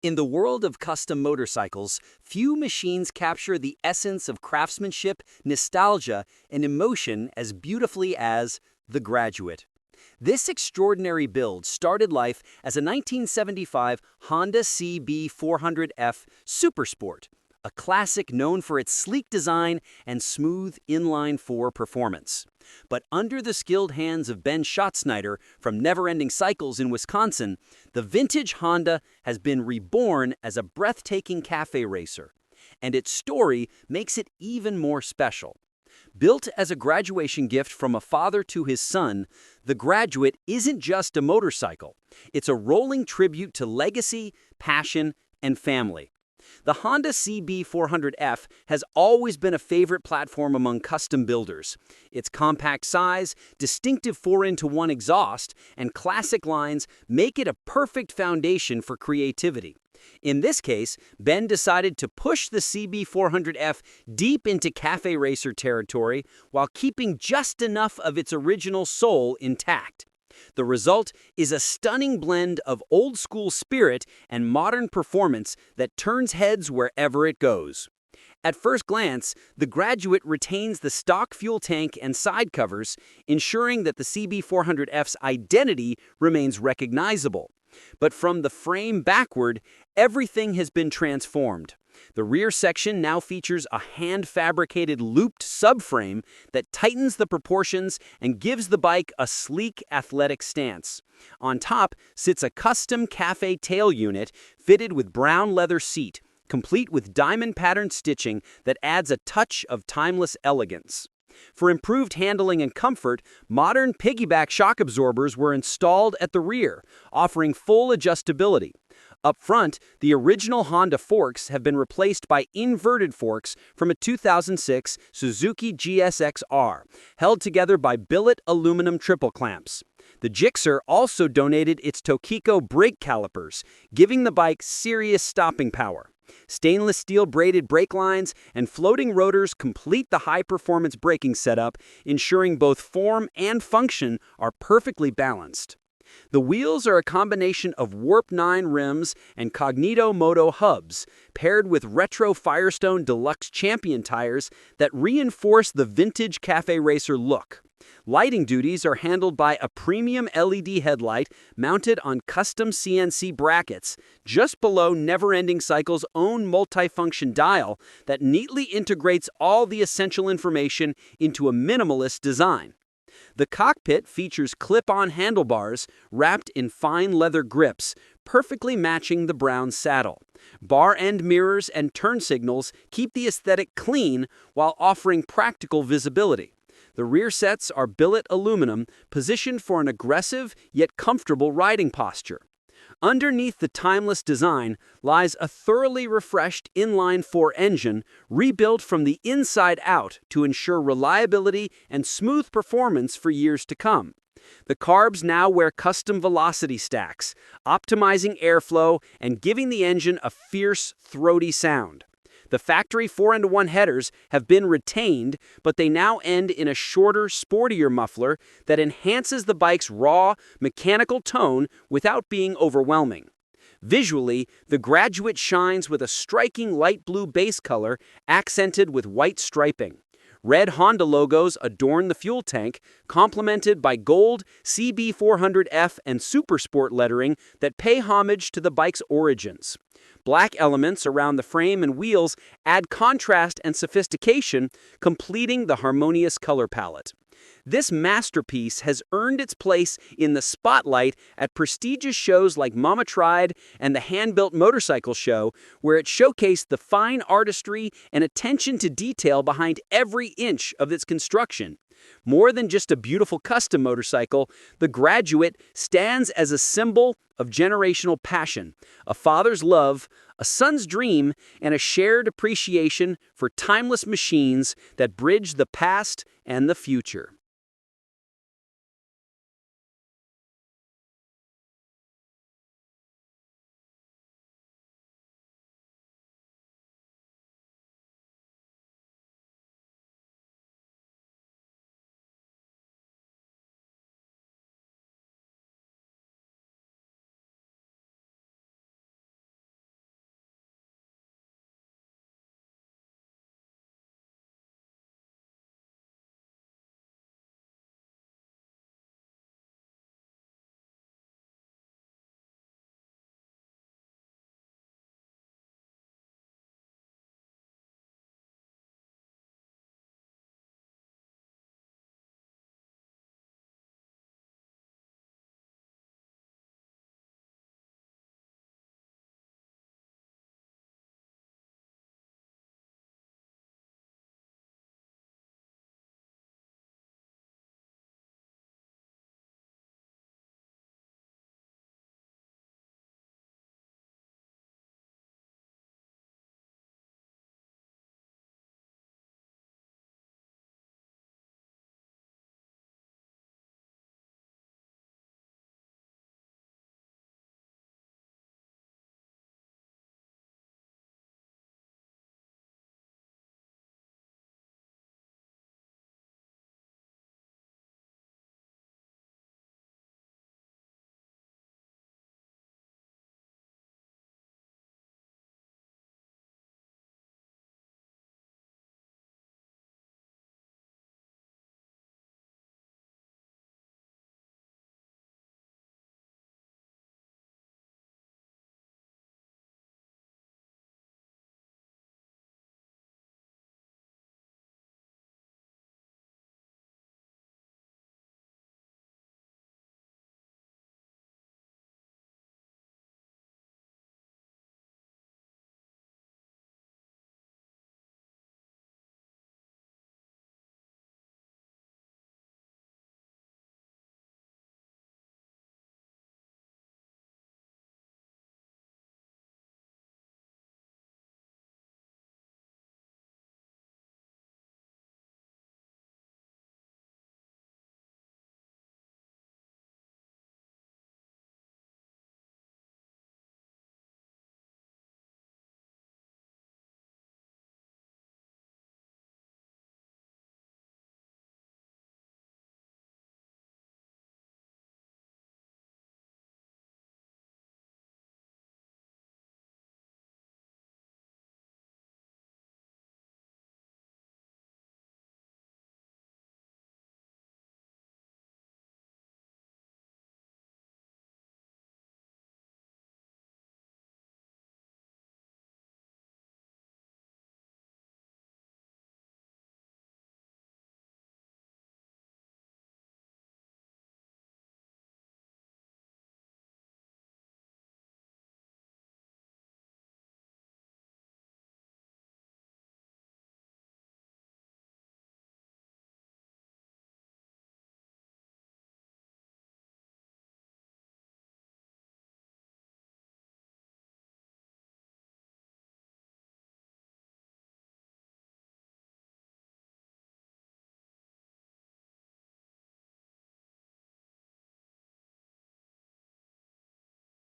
In the world of custom motorcycles, few machines capture the essence of craftsmanship, nostalgia, and emotion as beautifully as the Graduate. This extraordinary build started life as a 1975 Honda CB400F Super Sport, a classic known for its sleek design and smooth inline-four performance. But under the skilled hands of Ben Schattschneider from Never Ending Cycles in Wisconsin, the vintage Honda has been reborn as a breathtaking cafe racer. And its story makes it even more special. Built as a graduation gift from a father to his son, the Graduate isn't just a motorcycle. It's a rolling tribute to legacy, passion, and family. The Honda CB400F has always been a favorite platform among custom builders. Its compact size, distinctive 4-into-1 exhaust, and classic lines make it a perfect foundation for creativity. In this case, Ben decided to push the CB400F deep into cafe racer territory while keeping just enough of its original soul intact. The result is a stunning blend of old-school spirit and modern performance that turns heads wherever it goes. At first glance, the Graduate retains the stock fuel tank and side covers, ensuring that the CB400F's identity remains recognizable. But from the frame backward, everything has been transformed. The rear section now features a hand-fabricated looped subframe that tightens the proportions and gives the bike a sleek, athletic stance. On top sits a custom cafe tail unit fitted with brown leather seat, complete with diamond-patterned stitching that adds a touch of timeless elegance. For improved handling and comfort, modern piggyback shock absorbers were installed at the rear, offering full adjustability. Up front, the original Honda forks have been replaced by inverted forks from a 2006 Suzuki GSX-R, held together by billet aluminum triple clamps. The Gixxer also donated its Tokiko brake calipers, giving the bike serious stopping power. Stainless steel braided brake lines and floating rotors complete the high-performance braking setup, ensuring both form and function are perfectly balanced. The wheels are a combination of Warp 9 rims and Cognito Moto hubs, paired with retro Firestone Deluxe Champion tires that reinforce the vintage cafe racer look. Lighting duties are handled by a premium LED headlight mounted on custom CNC brackets just below Never Ending Cycles' own multifunction dial that neatly integrates all the essential information into a minimalist design. The cockpit features clip-on handlebars wrapped in fine leather grips, perfectly matching the brown saddle. Bar-end mirrors and turn signals keep the aesthetic clean while offering practical visibility. The rear sets are billet aluminum, positioned for an aggressive yet comfortable riding posture. Underneath the timeless design lies a thoroughly refreshed inline-four engine, rebuilt from the inside out to ensure reliability and smooth performance for years to come. The carbs now wear custom velocity stacks, optimizing airflow and giving the engine a fierce, throaty sound. The factory 4-into-1 headers have been retained, but they now end in a shorter, sportier muffler that enhances the bike's raw, mechanical tone without being overwhelming. Visually, the Graduate shines with a striking light blue base color accented with white striping. Red Honda logos adorn the fuel tank, complemented by gold CB400F and Super Sport lettering that pay homage to the bike's origins. Black elements around the frame and wheels add contrast and sophistication, completing the harmonious color palette. This masterpiece has earned its place in the spotlight at prestigious shows like Mama Tried and the Hand-Built Motorcycle Show, where it showcased the fine artistry and attention to detail behind every inch of its construction. More than just a beautiful custom motorcycle, the Graduate stands as a symbol of generational passion, a father's love, a son's dream, and a shared appreciation for timeless machines that bridge the past and the future.